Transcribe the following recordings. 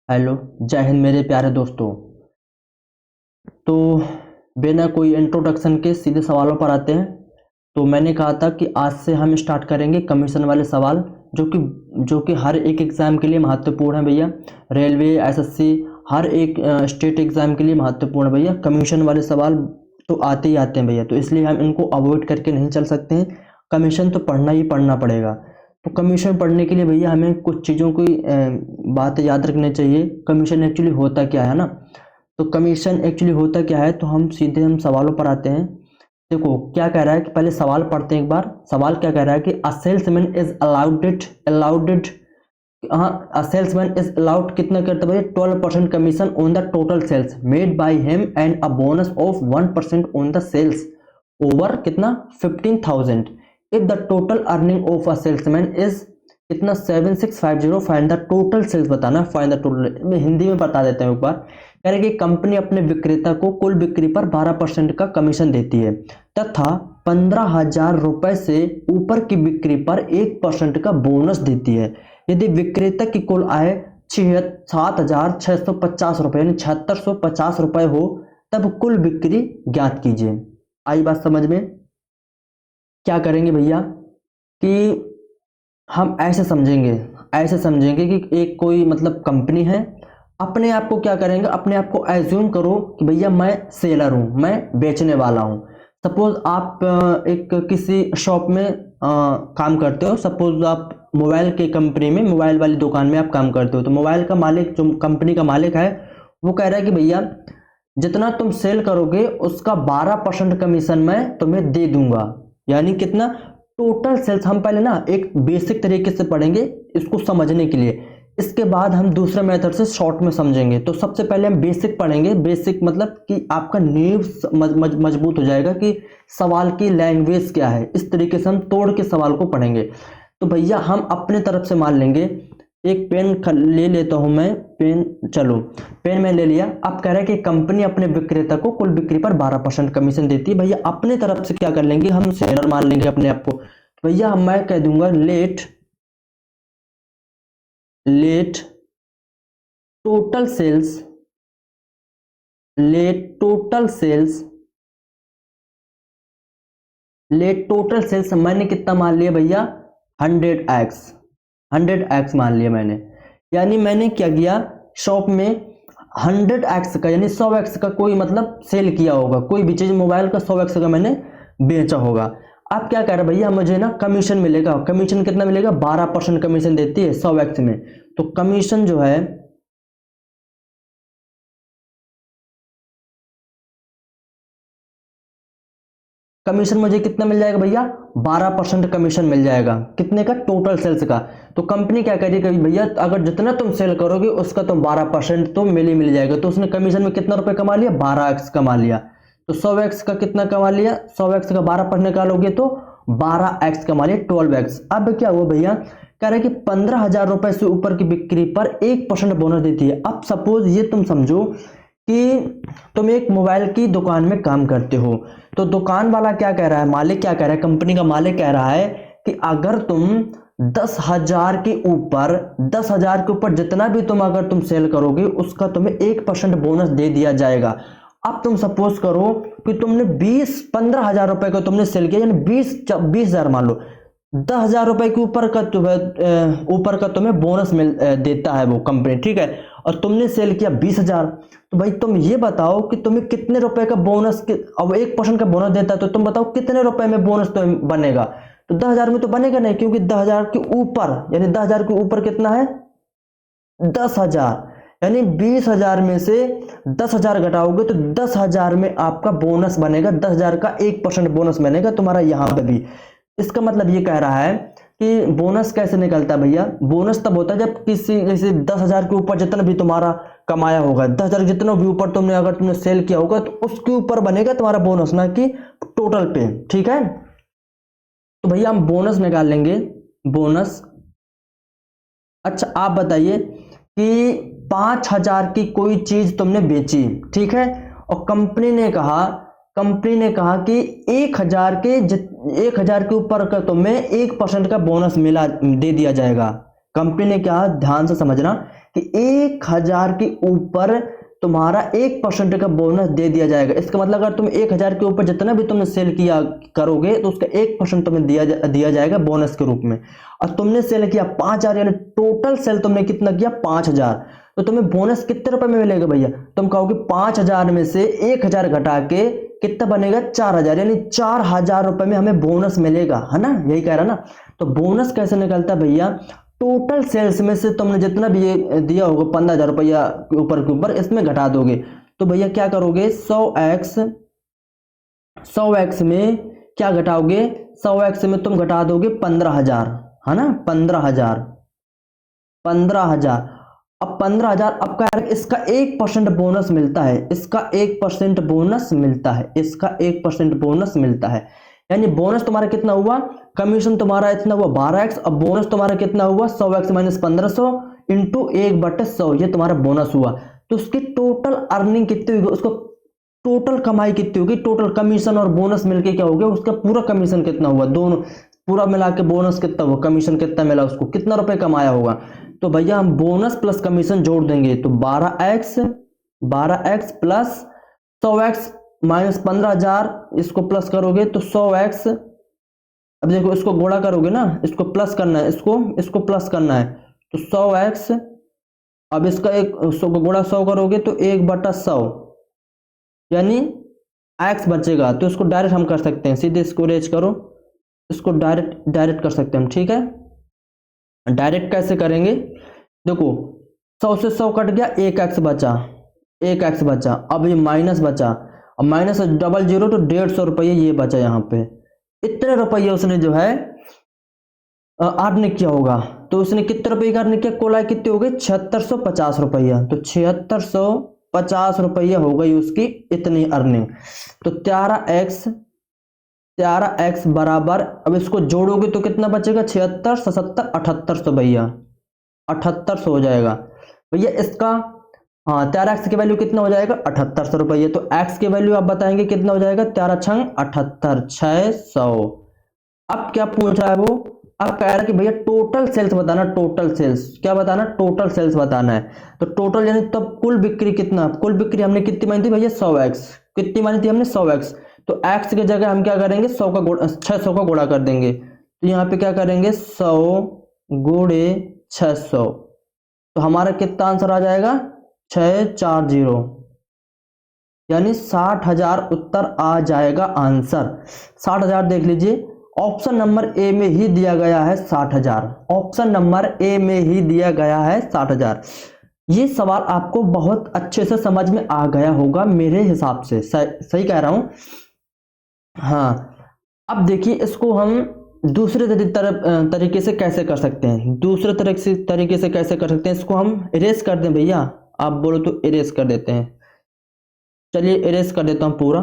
Hello, जय हिंद मेरे प्यारे दोस्तों। तो बिना कोई इंट्रोडक्शन के सीधे सवालों पर आते हैं। तो मैंने कहा था कि आज से हम स्टार्ट करेंगे कमीशन वाले सवाल, जो कि हर एक एग्ज़ाम के लिए महत्वपूर्ण है भैया। रेलवे, एसएससी, हर एक स्टेट एग्ज़ाम के लिए महत्वपूर्ण है भैया। कमीशन वाले सवाल तो आते ही आते हैं भैया, तो इसलिए हम इनको अवॉइड करके नहीं चल सकते हैं। कमीशन तो पढ़ना ही पढ़ना पड़ेगा। तो कमीशन पढ़ने के लिए भैया हमें कुछ चीज़ों की बातें याद रखनी चाहिए। कमीशन एक्चुअली होता क्या है ना। तो कमीशन एक्चुअली होता क्या है, तो हम सवालों पर आते हैं। देखो क्या कह रहा है कि पहले सवाल पढ़ते हैं एक बार। सवाल क्या कह रहा है कि अ सेल्समैन इज अलाउडेड हाँ, सेल्समैन इज अलाउड कितना करता है भैया, 12% commission on the total sales made by him and a bonus of 1% on the sales over कितना 15,000 if the total earning of a salesman is कितना 7650। Find the total sales बताना। Find the total, मैं हिंदी में बता देता हूँ एक बार। कह रहे कि कंपनी अपने विक्रेता को कुल बिक्री पर 12% का कमीशन देती है तथा 15,000 रुपए से ऊपर की बिक्री पर 1% का बोनस देती है। यदि विक्रेता की कुल आय 7,650 रुपए यानी 7,650 रुपए हो तब कुल बिक्री ज्ञात कीजिए। आई बात समझ में? क्या करेंगे भैया कि हम ऐसे समझेंगे कि एक कोई मतलब कंपनी है। अपने आप को क्या करेंगे, अपने आप को एज्यूम करो कि भैया मैं सेलर हूँ, मैं बेचने वाला हूँ। सपोज आप एक किसी शॉप में काम करते हो। सपोज आप मोबाइल की कंपनी में, मोबाइल वाली दुकान में आप काम करते हो। तो मोबाइल का मालिक, जो कंपनी का मालिक है, वो कह रहा है कि भैया जितना तुम सेल करोगे उसका 12% कमीशन मैं तुम्हें दे दूंगा। यानी कितना टोटल सेल्स। हम पहले ना एक बेसिक तरीके से पढ़ेंगे इसको समझने के लिए, इसके बाद हम दूसरे मेथड से शॉर्ट में समझेंगे। तो सबसे पहले हम बेसिक पढ़ेंगे। बेसिक मतलब कि आपका नींव मजबूत हो जाएगा कि सवाल की लैंग्वेज क्या है। इस तरीके से हम तोड़ के सवाल को पढ़ेंगे। तो भैया हम अपने तरफ से मान लेंगे। एक पेन ले लेता हूं मैं, चलो पेन में ले लिया। अब कह रहा है कि कंपनी अपने विक्रेता को कुल बिक्री पर 12% कमीशन देती है। भैया अपने तरफ से क्या कर लेंगे, हम सेलर मान लेंगे अपने आप को। भैया मैं कह दूंगा let total sales let total sales मैंने कितना मान लिया भैया, 100x मान लिया मैंने। यानी मैंने क्या किया, शॉप में 100x का यानी 100x का कोई मतलब सेल किया होगा। कोई भी चीज मोबाइल का 100x का मैंने बेचा होगा। अब क्या कह रहा है भैया, मुझे ना कमीशन मिलेगा। कमीशन कितना मिलेगा, 12% कमीशन देती है 100x में। तो कमीशन जो है, कमीशन मुझे कितना मिल जाएगा भैया, 12% कमीशन मिल जाएगा। कितने का, टोटल सेल्स का। तो कंपनी क्या कह रही है भैया, अगर जितना तुम सेल करोगे उसका तो 12% तो मिल जाएगा। तो उसने कमीशन में कितना रुपए कमा लिया, 12x कमा लिया। तो 100x का कितना कमा लिया, 100x का 12% निकालोगे तो 12x कमा लिया, 12x। अब क्या हुआ भैया, कह रहे कि 15,000 रुपए से ऊपर की बिक्री पर 1% बोनस देती है। अब सपोज ये तुम समझो कि तुम एक मोबाइल की दुकान में काम करते हो। तो दुकान वाला क्या कह रहा है, मालिक क्या कह रहा है, कंपनी का मालिक कह रहा है कि अगर तुम 10,000 के ऊपर जितना भी अगर तुम सेल करोगे उसका तुम्हें 1% बोनस दे दिया जाएगा। अब तुम सपोज करो कि तुमने 15,000 रुपए का तुमने सेल किया, यानी 20,000 मान लो। 10,000 रुपए के ऊपर का तुम्हें बोनस देता है वो कंपनी, ठीक है। और तुमने सेल किया 20,000। तो भाई तुम ये बताओ कि तुम्हें कितने रुपए का बोनस, अब 1% का बोनस देता है तो तुम बताओ कितने रुपए में बोनस तुम्हें बनेगा। तो 10,000 में तो बनेगा नहीं, क्योंकि 10,000 के ऊपर, यानी 10,000 के ऊपर कितना है, 10,000। यानी 20,000 में से 10,000 घटाओगे तो 10,000 में आपका बोनस बनेगा। 10,000 का 1% बोनस बनेगा तुम्हारा यहां पे भी। इसका मतलब ये कह रहा है कि बोनस कैसे निकलता है भैया, बोनस तब होता है जब किसी जैसे 10,000 के ऊपर जितना भी तुम्हारा कमाया होगा, 10,000 जितना भी ऊपर तुमने अगर तुमने सेल किया होगा तो उसके ऊपर बनेगा तुम्हारा बोनस, ना कि टोटल पे, ठीक है। तो भैया हम बोनस निकाल लेंगे, बोनस। अच्छा आप बताइए कि 5,000 की कोई चीज तुमने बेची, ठीक है, और कंपनी ने कहा कि 1,000 के ऊपर का तुम्हें 1% का बोनस दे दिया जाएगा। कंपनी ने क्या, ध्यान से समझना, कि 1000 के ऊपर तुम्हारा 1% का बोनस दे दिया जाएगा। इसका मतलब अगर तुम 1000 के ऊपर जितना भी तुमने सेल किया करोगे तो उसका 1% तुम्हें दिया जाएगा बोनस के रूप में। और तुमने सेल किया 5000, यानी टोटल सेल तुमने कितना किया 5000, तो तुम्हें बोनस कितने रुपए में मिलेगा भैया? तुम कहोगे 5000 में से 1000 घटा के कितना बनेगा 4000, यानी 4000 रुपए में हमें बोनस मिलेगा, है ना, यही कह रहा ना। तो बोनस कैसे निकलता है भैया? टोटल सेल्स में से तुमने जितना भी ये दिया होगा 15000 रुपया के ऊपर इसमें घटा दोगे। तो भैया क्या करोगे, 100x में क्या घटाओगे, 100x में तुम घटा दोगे 15000, है ना, 15000। अब 15000, अब क्या है, इसका 1% बोनस मिलता है, इसका 1% बोनस मिलता है, इसका 1% बोनस मिलता है। यानी बोनस तुम्हारा कितना हुआ, कमीशन तुम्हारा इतना हुआ 12x, अब बोनस तुम्हारा कितना हुआ 100x माइनस 1500 इंटू 1/100, ये तुम्हारा बोनस हुआ। तो उसकी टोटल अर्निंग कितनी होगी, उसको टोटल कमाई कितनी होगी, टोटल कमीशन और बोनस मिलके क्या हो गया, उसका पूरा कमीशन कितना हुआ, दोनों पूरा मिला के बोनस कितना हुआ, कमीशन कितना मिला उसको, कितना रुपए कमाया होगा। तो भैया हम बोनस प्लस कमीशन जोड़ देंगे तो 12x प्लस 100x माइनस 15000, इसको प्लस करोगे तो 100x। अब देखो इसको गुणा करोगे ना, इसको प्लस करना है, इसको प्लस करना है, तो 100x। अब इसका एक गुणा 100 करोगे तो 1/100, यानी x बचेगा। तो इसको डायरेक्ट हम कर सकते हैं, सीधे इसको रेज करो, इसको डायरेक्ट कर सकते हैं हम, ठीक है। डायरेक्ट कैसे करेंगे, देखो 100 से 100 कट गया, 1x बचा, 1x बचा। अब ये माइनस बचा, अब माइनस 00 तो 150 रुपये ये बचा। यहाँ पे इतने रुपये उसने जो है अर्न किया होगा। तो उसने कितने रुपये का अर्न किया, कोला कितने हो गए 7650 रुपया। तो 7650 रुपया हो गई उसकी इतनी अर्निंग। तो 13x बराबर, अब इसको जोड़ोगे तो कितना बचेगा, 76 77 7800 भैया, 7800 हो जाएगा भैया इसका। हाँ 13x की वैल्यू कितना हो जाएगा 7800 रुपये। तो x की वैल्यू आप बताएंगे कितना हो जाएगा, 13 छंग 78 600। अब क्या पूछ रहा है वो, अब कह रहा है कि भैया टोटल सेल्स बताना, टोटल सेल्स क्या बताना, टोटल सेल्स बताना है। तो टोटल यानी तब कुल बिक्री कितना, कुल बिक्री हमने कितनी मानी थी भैया 100x, कितनी मानी थी हमने 100x। तो x की जगह हम क्या करेंगे 600 का गुणा कर देंगे। तो यहाँ पे क्या करेंगे 100 गुणे 600, तो हमारा कितना आंसर आ जाएगा 640, यानी 60000 उत्तर आ जाएगा आंसर। 60000 देख लीजिए, ऑप्शन नंबर ए में ही दिया गया है 60000, ऑप्शन नंबर ए में ही दिया गया है 60000। ये सवाल आपको बहुत अच्छे से समझ में आ गया होगा मेरे हिसाब से, सही कह रहा हूं। हाँ अब देखिए इसको हम दूसरे तरीके से कैसे कर सकते हैं, दूसरे तरीके से कैसे कर सकते हैं, इसको हम इरेज कर दें भैया, आप बोलो तो इरेज कर देते हैं। चलिए इरेज कर देता हूं पूरा।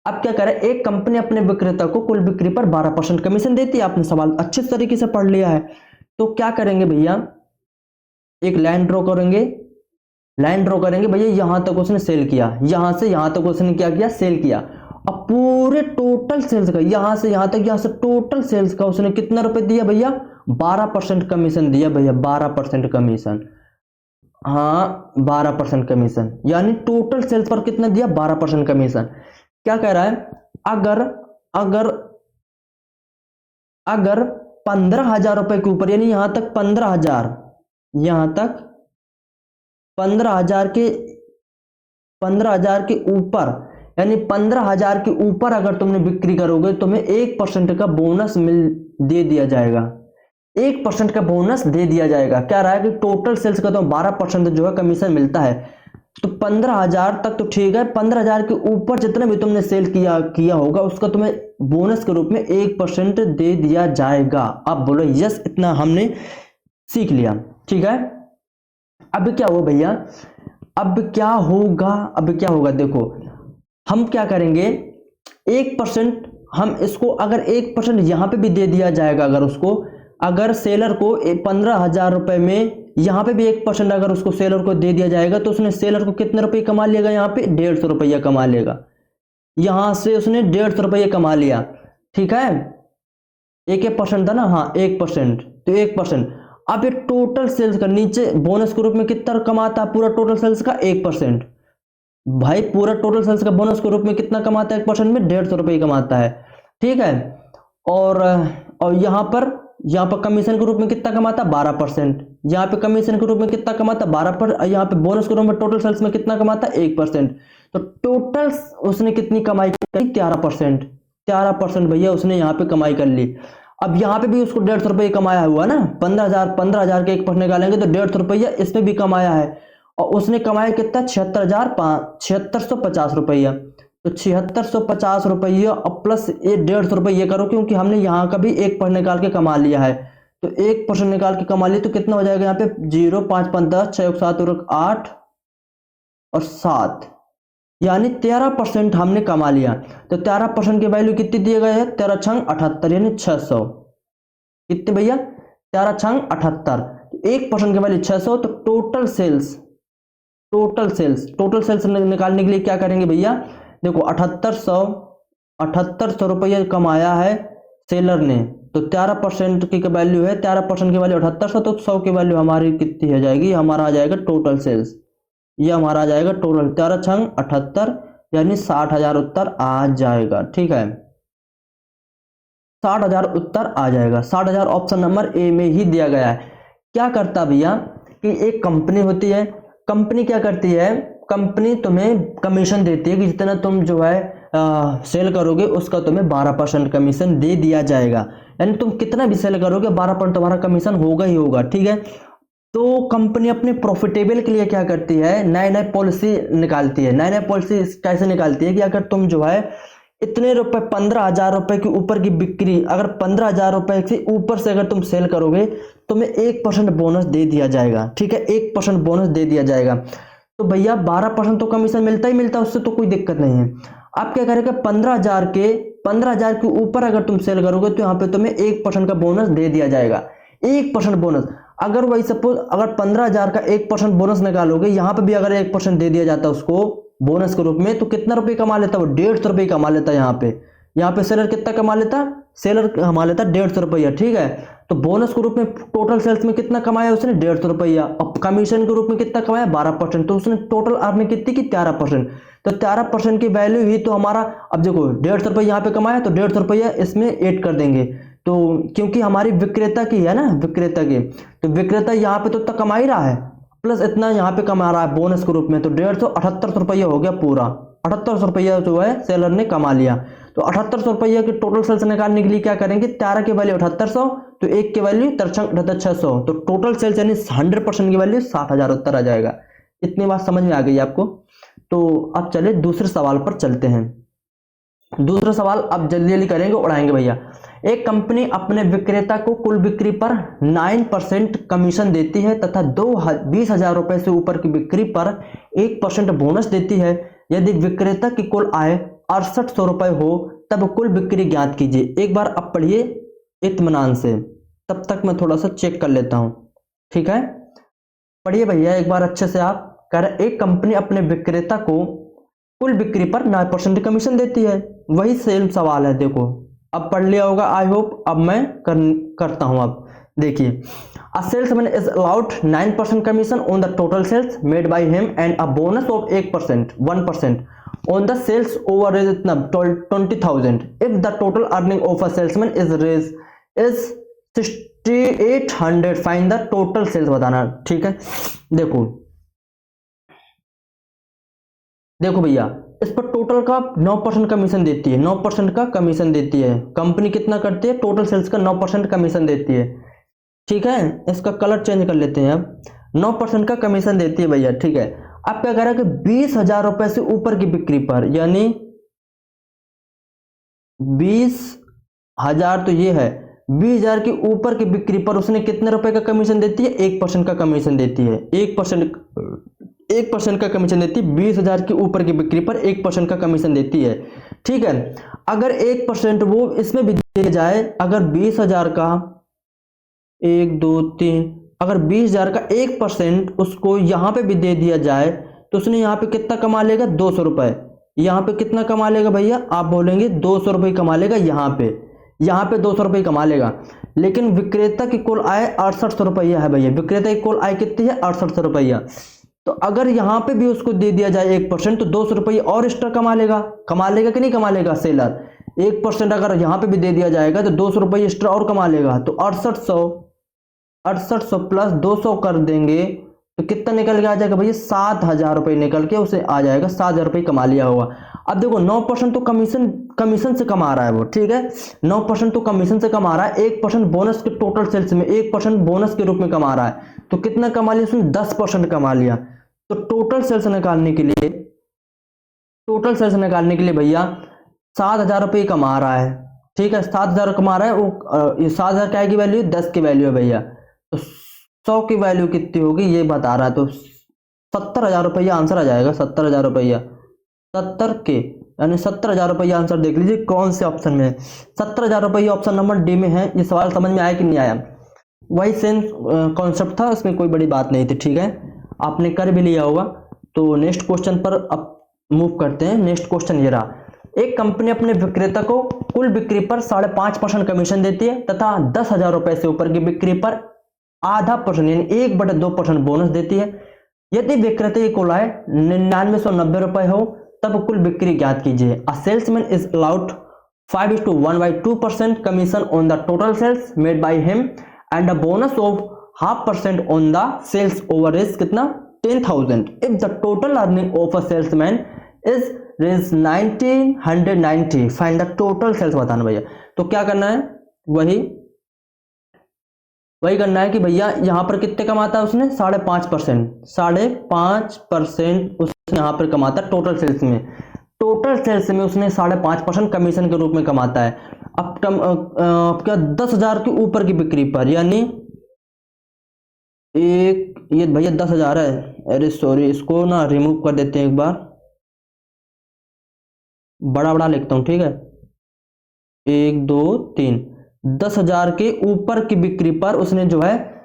अब क्या करें, एक कंपनी अपने विक्रेता को कुल बिक्री पर 12% कमीशन देती है। आपने सवाल अच्छे तरीके से पढ़ लिया है। तो क्या करेंगे भैया, एक लाइन ड्रॉ करेंगे, भैया यहां तक उसने सेल किया, यहां से यहां तक उसने क्या किया, सेल किया। अब पूरे टोटल सेल्स का यहां से यहां तक, यहां से टोटल सेल्स का उसने कितना रुपए दिया भैया, 12% कमीशन दिया भैया, 12% कमीशन। हाँ 12% कमीशन, यानी टोटल सेल्स पर कितना दिया 12% कमीशन। क्या कह रहा है, अगर 15,000 रुपए के ऊपर, यानी यहां तक 15,000, यहां तक 15,000 के ऊपर, यानी 15,000 के ऊपर अगर तुमने बिक्री करोगे तो तुम्हें 1% का बोनस दे दिया जाएगा, 1% का बोनस दे दिया जाएगा। क्या रहा है कि टोटल सेल्स का तो 12% जो है कमीशन मिलता है। तो 15,000 तक तो ठीक है, 15,000 के ऊपर जितना भी तुमने सेल किया होगा उसका तुम्हें बोनस के रूप में 1% दे दिया जाएगा। अब बोलो यस, इतना हमने सीख लिया, ठीक है। अब क्या हुआ भैया, अब क्या होगा देखो, हम क्या करेंगे 1%, हम इसको अगर 1% यहां पे भी दे दिया जाएगा, अगर सेलर को 15,000 रुपए में यहां पे भी 1% अगर उसको सेलर को दे दिया जाएगा तो उसने सेलर को कितने रुपए कमा लेगा, यहाँ पे 150 रुपया कमा लेगा। यहां से उसने 150 रुपया कमा लिया, ठीक है। 1% था ना, हाँ 1%, तो 1%। अब ये टोटल सेल्स का नीचे बोनस के रूप में कितना कमाता है पूरा टोटल सेल्स का 1%। भाई पूरा टोटल सेल्स का बोनस के रूप में कितना कमाता है 1% में 150 रुपये कमाता है, ठीक है। और यहाँ पर कमीशन के रूप में कितना कमाता है 12%, यहाँ पे कमीशन के रूप में कितना कमाता है 12%, यहाँ पे बोनस के रूप में टोटल सेल्स में कितना कमाता है 1%। तो टोटल उसने कितनी कमाई करी 13%, 13% भैया उसने यहाँ पे कमाई कर ली। अब यहाँ पे भी उसको 150 रुपये कमाया हुआ ना, 15,000 के 1% निकालेंगे तो 150 रुपया इसमें भी कमाया है। और उसने कमाया कितना 76,650 रुपया। तो 7650 रुपया और प्लस ये 150 रुपये करो, क्योंकि हमने यहाँ का भी 1% निकाल के कमा लिया है। तो 1% निकाल के कमा लिया तो कितना हो जाएगा यहाँ पे 0 5 5 10 6 7 और 8 और 7, यानी 13% हमने कमा लिया। तो 13% की वैल्यू कितनी दिए गए है 13 छंग 78 यानी 600। कितने भैया 13 छंग 78, 1% की वैल्यू 600। तो टोटल सेल्स निकालने के लिए क्या करेंगे भैया, देखो 7800 रुपये कमाया है सेलर ने, तो 13% की वैल्यू है, 13% की वैल्यू 7800, तो 100 की वैल्यू हमारी कितनी हो जाएगी, हमारा आ जाएगा टोटल सेल्स, ये हमारा आ जाएगा टोटल 13 छंग 78 यानी 60,000 उत्तर आ जाएगा, ठीक है। 60,000 उत्तर आ जाएगा। 60,000 ऑप्शन नंबर ए में ही दिया गया है। क्या करता भैया कि एक कंपनी होती है, कंपनी क्या करती है, कंपनी तुम्हें कमीशन देती है कि जितना तुम जो है सेल करोगे उसका तुम्हें 12% कमीशन दे दिया जाएगा, यानी तुम कितना भी सेल करोगे 12% तुम्हारा कमीशन होगा ही होगा, ठीक है। तो कंपनी अपने प्रॉफिटेबल के लिए क्या करती है, नए नए पॉलिसी निकालती है। नए नए पॉलिसी कैसे निकालती है कि अगर तुम जो है इतने रुपए 15,000 रुपए के ऊपर की बिक्री, अगर 15,000 रुपए से ऊपर से अगर तुम सेल करोगे तुम्हें 1% बोनस दे दिया जाएगा, ठीक है, 1% बोनस दे दिया जाएगा। तो भैया 12% तो कमीशन मिलता ही मिलता है, उससे तो कोई दिक्कत नहीं है। आप क्या करेंगे 15,000 के ऊपर अगर तुम सेल करोगे तो यहाँ पे तुम्हें 1% का बोनस दे दिया जाएगा, 1% बोनस। अगर वही सपोज अगर 15,000 का 1% बोनस निकालोगे, यहाँ पे भी अगर 1% दे दिया जाता है उसको बोनस के रूप में, तो कितना रुपए कमा लेता है वो 150 रुपये कमा लेता है। यहाँ पे सेलर कितना कमा लेता, सेलर कमा लेता 150 रुपया, ठीक है। तो बोनस के रूप में टोटल सेल्स में कितना कमाया उसने 150 रुपया, और कमीशन के रूप में कितना कमाया 12%, तो उसने टोटल अर्निंग कितनी की 13%। तो 13% की वैल्यू ही तो हमारा, अब देखो 150 रुपये यहाँ पे कमाया तो 150 रुपया इसमें ऐड कर देंगे, तो क्योंकि हमारी विक्रेता की है ना, विक्रेता की, तो विक्रेता यहाँ पे तो इतना कमा ही रहा है, प्लस इतना यहाँ पे कमा रहा है बोनस के रूप में, तो 178 रुपया हो गया पूरा, 78 रुपया जो है सेलर ने कमा लिया। तो 78 रुपये के टोटल सेल्स निकालने के लिए क्या करेंगे, 13 की वैल्यू 7800, तो 1 की वैल्यू 600, तो टोटल सेल्स यानी 100% की वैल्यू 60,000 उत्तर आ जाएगा। इतनी बात समझ में आ गई आपको। तो अब चले दूसरे सवाल पर चलते हैं। दूसरा सवाल अब जल्दी जल्दी करेंगे, उड़ाएंगे भैया। एक कंपनी अपने विक्रेता को कुल बिक्री पर 9% कमीशन देती है तथा 20,000 रुपए से ऊपर की बिक्री पर 1% बोनस देती है। यदि विक्रेता की कुल आय 6800 रुपए हो तब कुल बिक्री ज्ञात कीजिए। एक बार अब पढ़िए इत्मीनान से, तब तक मैं थोड़ा सा चेक कर लेता हूं, ठीक है। पढ़िए भैया एक बार अच्छे से। आप कह रहे एक कंपनी अपने विक्रेता को कुल बिक्री पर 9% कमीशन देती है, वही सेम सवाल है, देखो अब पढ़ लिया होगा आई होप। अब मैं करता हूं। अब देखिए, a salesman is allowed 9% commission on the total sales made by him and a bonus of 1% on the sales over 20,000 if the total earning of a salesman is 6,800। Find the total sales बताना, ठीक है। देखो भैया, इस पर total का 9% commission देती है, 9% का कमीशन देती है कंपनी। कितना करती है, टोटल सेल्स का 9% कमीशन देती है, ठीक है। इसका कलर चेंज कर लेते हैं। अब 9% का कमीशन देती है भैया, ठीक है। अब क्या कह रहा है कि 20,000 रुपए से ऊपर की बिक्री पर, यानी 20,000 तो ये है, 20,000 के ऊपर की बिक्री पर उसने कितने रुपए का कमीशन देती है, 1% का कमीशन देती है। 1% का कमीशन देती है। 20,000 के ऊपर की बिक्री पर 1% का कमीशन देती है, ठीक है। अगर 1% वो इसमें भी दिया जाए, अगर 20,000 का 1 2 3, अगर 20,000 का 1% उसको यहाँ पे भी दे दिया जाए तो उसने यहाँ पे कितना कमा लेगा 200 रुपए। यहाँ पे कितना कमा लेगा भैया, आप बोलेंगे 200 रुपये कमा लेगा। यहाँ पे 200 रुपये कमा लेगा। लेकिन विक्रेता की कुल आय 6800 रुपया है भैया। विक्रेता की कुल आय कितनी है? 6800 रुपया। तो अगर यहाँ पे भी उसको दे दिया जाए 1% तो 200 रुपये और एक्स्ट्रा कमा लेगा। कमा लेगा कि नहीं कमा लेगा सेलर? 1% अगर यहाँ पे भी दे दिया जाएगा तो 200 रुपये एक्स्ट्रा और कमा लेगा। तो 6800 प्लस 200 कर देंगे तो कितना निकल के आ जाएगा भैया? 7000 रुपये निकल के उसे आ जाएगा। 7000 रुपये कमा लिया होगा। अब देखो 9% तो कमीशन से कमा रहा है वो, ठीक है, 9% तो कमीशन से कमा रहा है, 1% बोनस के टोटल सेल्स में 1% बोनस के रूप में कमा रहा है। तो कितना कमा लिया उसने? 10% कमा लिया। तो टोटल सेल्स निकालने के लिए भैया 7000 रुपये कमा रहा है, ठीक है, 7000 कमा रहा है वो। ये 7000 क्या की वैल्यू? 10 की वैल्यू है भैया। तो 100 की वैल्यू कितनी होगी ये बता रहा है। तो 70,000 रुपया आंसर आ जाएगा। 70,000 रुपया, 70 के यानी 70,000 रुपया आंसर देख लीजिए कौन से ऑप्शन में है। 70,000 रुपया ऑप्शन नंबर डी में है। ये सवाल समझ में आया कि नहीं आया? वही सेम कॉन्सेप्ट था, उसमें कोई बड़ी बात नहीं थी, ठीक है, आपने कर भी लिया होगा। तो नेक्स्ट क्वेश्चन पर अब मूव करते हैं। नेक्स्ट क्वेश्चन ये रहा। एक कंपनी अपने विक्रेता को कुल बिक्री पर 5.5% कमीशन देती है तथा 10,000 रुपए से ऊपर की बिक्री पर आधा परसेंट यानी 1/2% बोनस देती है। यदि विक्रेता की कुल आय 9990 रुपए हो तब कुल बिक्री ज्ञात कीजिए। A salesman is allowed 5:1/2% commission on the total sales made by him and a bonus of 0.5% on the sales over is कितना? 10,000 if the total earning of a salesman is 1990। Find the total sales बताना भैया। तो क्या करना है? वही करना है कि भैया यहां पर कितने कमाता है उसने? 5.5% उसने यहां पर कमाता है टोटल सेल्स में। टोटल सेल्स में उसने 5.5% कमीशन के रूप में कमाता है। अब क्या 10,000 के ऊपर की बिक्री पर, यानी ये भैया 10,000 है। अरे सॉरी, इसको ना रिमूव कर देते हैं एक बार, बड़ा लिखता हूं, ठीक है, 1 2 3। 10,000 के ऊपर की बिक्री पर उसने जो है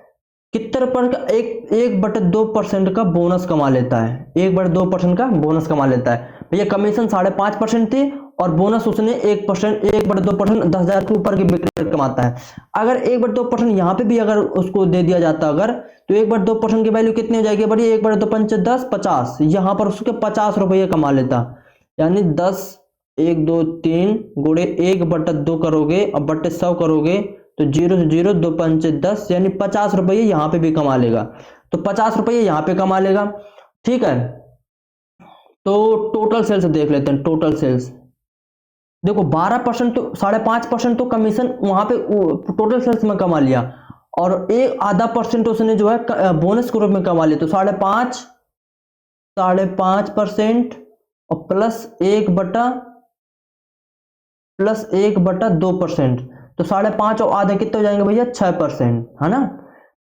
कितने पर का 1/2% का बोनस कमा लेता है। 1/2% का बोनस कमा लेता है भैया। कमीशन 5.5% थी और बोनस उसने 1%, 1/2% 10,000 के ऊपर की बिक्री कमाता है। अगर 1/2% यहाँ पे भी अगर उसको दे दिया जाता अगर, तो 1/2% की वैल्यू कितनी हो जाएगी बड़ी? 1/2 10 50। यहाँ पर उसके 50 रुपये कमा लेता, यानी 10 1 2 3 गुणे 1/2 करोगे और बट्टे 100 करोगे तो 0 से 0 2 5 10 यानी 50 रुपये यहाँ पे भी कमा लेगा। तो 50 रुपये यहाँ पे कमा लेगा, ठीक है। तो टोटल सेल्स देख लेते हैं। टोटल सेल्स देखो 12% तो 5.5% तो कमीशन वहां पे टोटल सेल्स में कमा लिया और 0.5% उसने जो है बोनस के रूप में कमा लिया। तो 5.5% और प्लस 1/2%। तो 5.5 और आधे कितने हो जाएंगे भैया? 6%, है ना।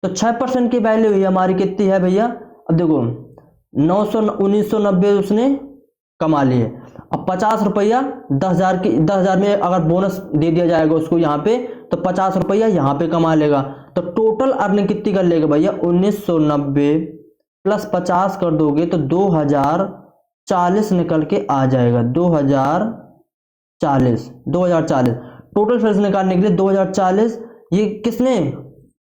तो 6% की वैल्यू ही हमारी कितनी है भैया? अब देखो 1990 उसने कमा लिए। अब 50 रुपया 10,000 में अगर बोनस दे दिया जाएगा उसको यहाँ पे, तो 50 रुपया यहाँ पे कमा लेगा। तो टोटल अर्निंग कितनी कर लेगा भैया? 1990 प्लस 50 कर दोगे तो 2040 निकल के आ जाएगा। 2040 टोटल सेल्स निकालने के लिए 2040 ये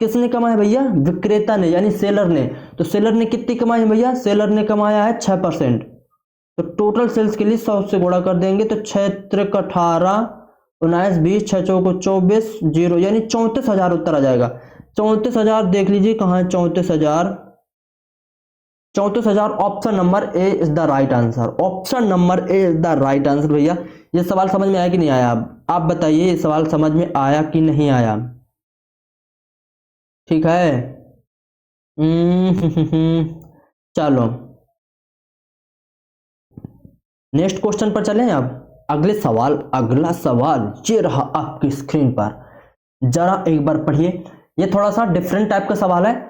किसने कमाया भैया? विक्रेता ने, यानी सेलर ने। तो सेलर ने कितनी कमाई है भैया? सेलर ने कमाया है 6%। तो टोटल सेल्स के लिए 100 से गुणा कर देंगे तो 6 3 18 19 20 6 चौको 24 0 यानी 34,000 उत्तर आ जाएगा। 34,000 देख लीजिए कहाँ है 34,000। 34,000 option number A is the right answer. Option number A is the right answer भैया। ये सवाल समझ में आया कि नहीं आया? आप बताइए ये सवाल समझ में आया कि नहीं आया? ठीक है। चलो नेक्स्ट क्वेश्चन पर चलें। अब अगला सवाल ये रहा आपकी स्क्रीन पर, जरा एक बार पढ़िए। ये थोड़ा सा डिफरेंट टाइप का सवाल है।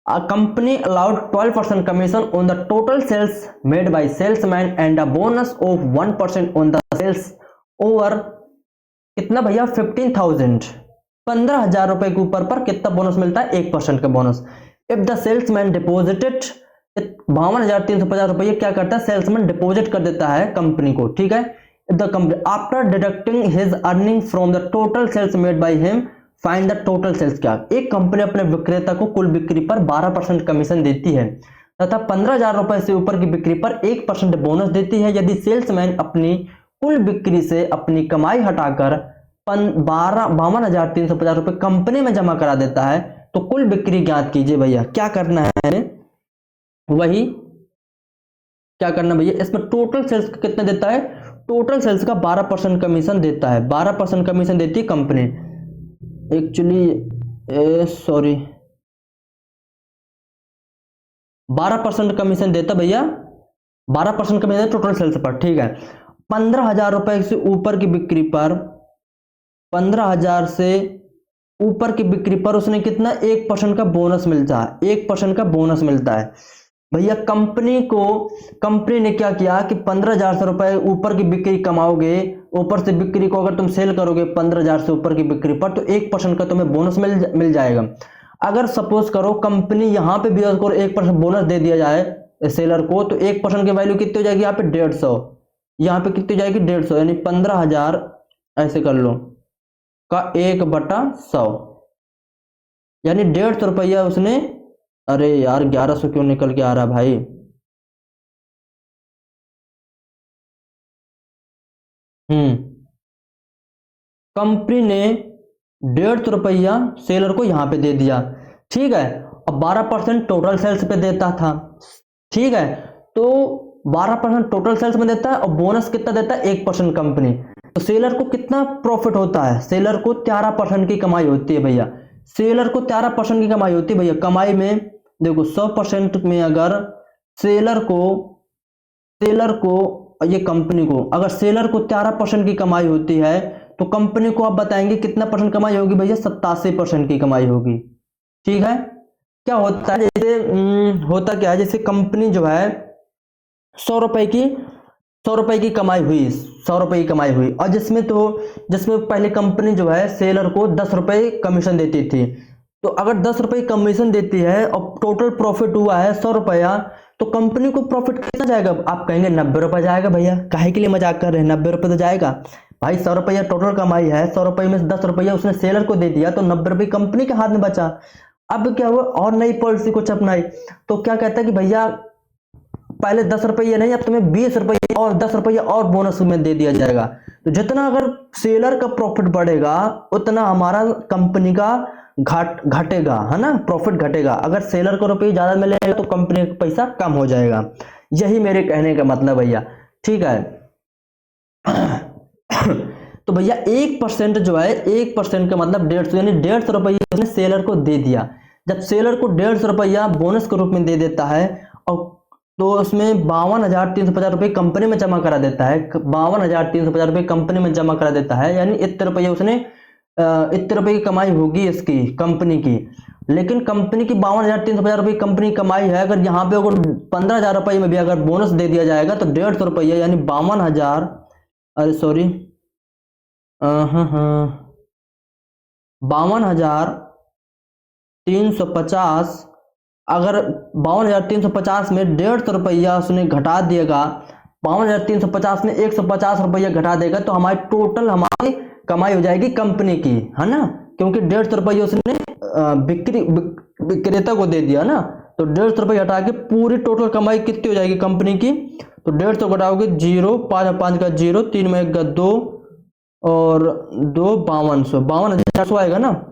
A company allowed 12% commission on the total sales made by salesman and a bonus of 1% on the sales over कितना भैया? 15,000 15,000 रुपए के ऊपर पर कितना बोनस मिलता है? 1% का bonus. If the salesman deposited 52,350 रुपये क्या करता है? सेल्समैन डिपोजिट कर देता है कंपनी को, ठीक है। If the company after deducting his earning from the total sales made by him find the total sales. क्या एक कंपनी अपने विक्रेता को कुल बिक्री पर 12% कमीशन देती है तथा 15,000 रुपए से ऊपर की बिक्री पर 1% बोनस देती है। यदि सेल्समैन अपनी कुल बिक्री से अपनी कमाई हटाकर 52,350 रुपए कंपनी में जमा करा देता है तो कुल बिक्री ज्ञात कीजिए। भैया क्या करना है, वही क्या करना भैया, इसमें टोटल सेल्स कितना देता है, टोटल सेल्स का 12% कमीशन देता है, 12% कमीशन देती है कंपनी। एक्चुअली सॉरी 12% कमीशन देता भैया, 12% कमीशन टोटल सेल्स पर, ठीक है। 15,000 रुपए से ऊपर की बिक्री पर, 15,000 से ऊपर की बिक्री पर उसने कितना 1% का बोनस मिलता है, 1% का बोनस मिलता है। भैया कंपनी ने क्या किया कि 15,000 रुपए ऊपर की बिक्री कमाओगे, ऊपर से बिक्री को अगर तुम सेल करोगे 15,000 से ऊपर की बिक्री पर तो 1% का तुम्हें बोनस मिल जाएगा। अगर सपोज करो कंपनी यहां पे भी अगर 1% बोनस दे दिया जाए सेलर को तो 1% की वैल्यू कितनी हो जाएगी यहाँ पे 150, यहाँ पे कितनी हो जाएगी 150, यानी 15,000 ऐसे कर लो का 1/100, यानी 150 रुपया उसने, अरे यार 1100 क्यों निकल के आ रहा भाई, कंपनी ने 150 रुपया सेलर को यहां पे दे दिया, ठीक है। अब 12% टोटल सेल्स पे देता था, ठीक है, तो 12% टोटल सेल्स में देता है और बोनस कितना देता है 1% कंपनी, तो सेलर को कितना प्रॉफिट होता है, सेलर को 13% की कमाई होती है भैया, सेलर को 13% की कमाई होती है भैया। कमाई में देखो 100% में अगर सेलर को ये कंपनी को अगर सेलर को 13% की कमाई होती है तो कंपनी को आप बताएंगे कितना परसेंट कमाई होगी भैया, 87% की कमाई होगी, ठीक है। क्या होता है जैसे होता क्या है, जैसे कंपनी जो है 100 रुपए की कमाई हुई, 100 रुपए की कमाई हुई, और जिसमें पहले कंपनी जो है सेलर को 10 रुपए कमीशन देती थी, तो अगर 10 रुपए कमीशन देती है और टोटल प्रॉफिट हुआ है 100 रुपया, तो कंपनी को प्रॉफिट कितना जाएगा, आप कहेंगे 90 रुपया जाएगा। भैया काहे के लिए मजाक कर रहे हैं, 90 रुपये तो जाएगा भाई, 100 रुपया टोटल कमाई है, 100 रुपये में 10 रुपया उसने सेलर को दे दिया तो 90 रुपये कंपनी के हाथ में बचा। अब क्या हुआ, और नई पॉलिसी कुछ अपनाई, तो क्या कहता है कि भैया पहले 10 रुपये नहीं, अब तुम्हें 20 रुपये और 10 रुपये और बोनस में दे दिया जाएगा। तो जितना अगर सेलर का प्रॉफिट बढ़ेगा उतना हमारा कंपनी का घटेगा, है ना, प्रॉफिट घटेगा। अगर सेलर को रुपये ज्यादा मिलेगा तो कंपनी का पैसा कम हो जाएगा, यही मेरे कहने का मतलब भैया, ठीक है। तो भैया 1% जो है, 1% का मतलब 150, यानी 150 रुपया उसने सेलर को दे दिया। जब सेलर को 150 रुपया बोनस के रूप में दे देता है और तो उसमें 52,350 रुपये कंपनी में जमा करा देता है, 52,350 रुपये कंपनी में जमा करा देता है, यानी इतने रुपये उसने इतने रुपये की कमाई होगी इसकी कंपनी की। लेकिन कंपनी की 52,350 रुपये कंपनी कमाई है, अगर यहाँ पे अगर 15,000 रुपये में भी अगर बोनस दे दिया जाएगा तो 150 रुपया यानी 52,000, अरे सॉरी 52,350, अगर 52,350 में 150 रुपया उसने घटा देगा, 52,350 में 150 रुपया घटा देगा तो हमारी टोटल हमारी कमाई हो जाएगी कंपनी की, है ना, क्योंकि 150 रुपया उसने विक्रेता को दे दिया ना, तो 150 रुपये हटा के पूरी टोटल कमाई कितनी हो जाएगी कंपनी की, तो 150 घटाओगे 0, 5 का 0, 3 में 1 का 2 और 2 52,100 आएगा ना।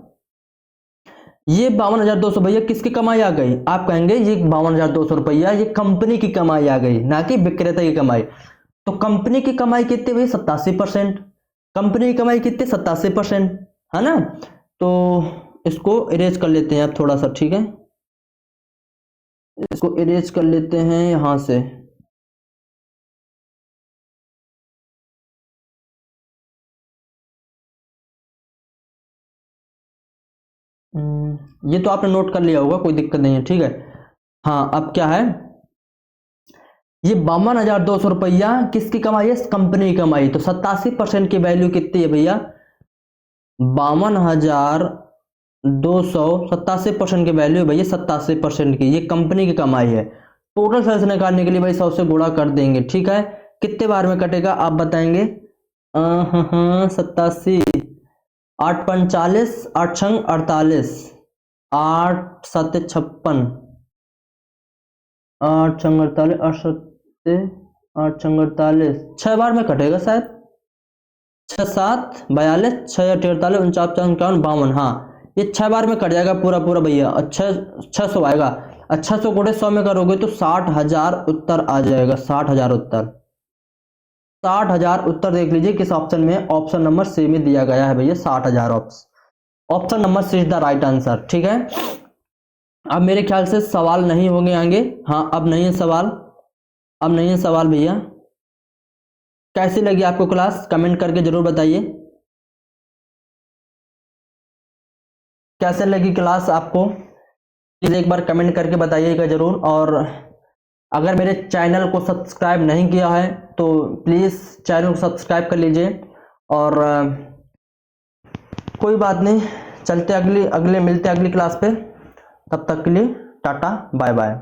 ये 52,200 भैया किसकी कमाई आ गई, आप कहेंगे ये 52,200 रुपया ये कंपनी की कमाई आ गई, ना कि विक्रेता की कमाई। तो कंपनी की कमाई कितनी भाई 87%, कंपनी की कमाई कितनी 87%, है ना। तो इसको इरेज कर लेते हैं अब थोड़ा सा, ठीक है, इसको इरेज कर लेते हैं यहां से। ये तो आपने नोट कर लिया होगा, कोई दिक्कत नहीं है, ठीक है। हाँ अब क्या है, ये 52,200 रुपया किसकी कमाई है, कंपनी की कमाई, तो 87% की वैल्यू कितनी है भैया, 52,200, 87% की वैल्यू है भैया 87% की, ये कंपनी की कमाई है। टोटल सेल्स निकालने के लिए भाई 100 से गुणा कर देंगे, ठीक है, कितने बार में कटेगा आप बताएंगे, 87 8 पंच 40, 8 छंग 48, 8 7 56, 8 छंग 48, 8 छंग 48, 6 बार में कटेगा शायद, 6 7 42, 6 8 48, 49 51 52, हाँ ये 6 बार में कट जाएगा पूरा पूरा भैया। अच्छा 600 आएगा। अच्छा 100 गुणे 100 में करोगे तो 60,000 उत्तर आ जाएगा। 60,000 उत्तर, 60,000 उत्तर देख लीजिए किस ऑप्शन में, ऑप्शन नंबर सी में दिया गया है भैया 60,000 option number C is the right answer. ठीक है, अब मेरे ख्याल से सवाल नहीं होंगे आगे। हाँ अब नहीं है सवाल, अब नहीं है सवाल भैया। कैसी लगी आपको क्लास, कमेंट करके जरूर बताइए कैसे लगी क्लास आपको, प्लीज एक बार कमेंट करके बताइएगा जरूर। और अगर मेरे चैनल को सब्सक्राइब नहीं किया है तो प्लीज चैनल को सब्सक्राइब कर लीजिए। और कोई बात नहीं, चलते अगले मिलते अगली क्लास पे, तब तक के लिए टाटा बाय बाय।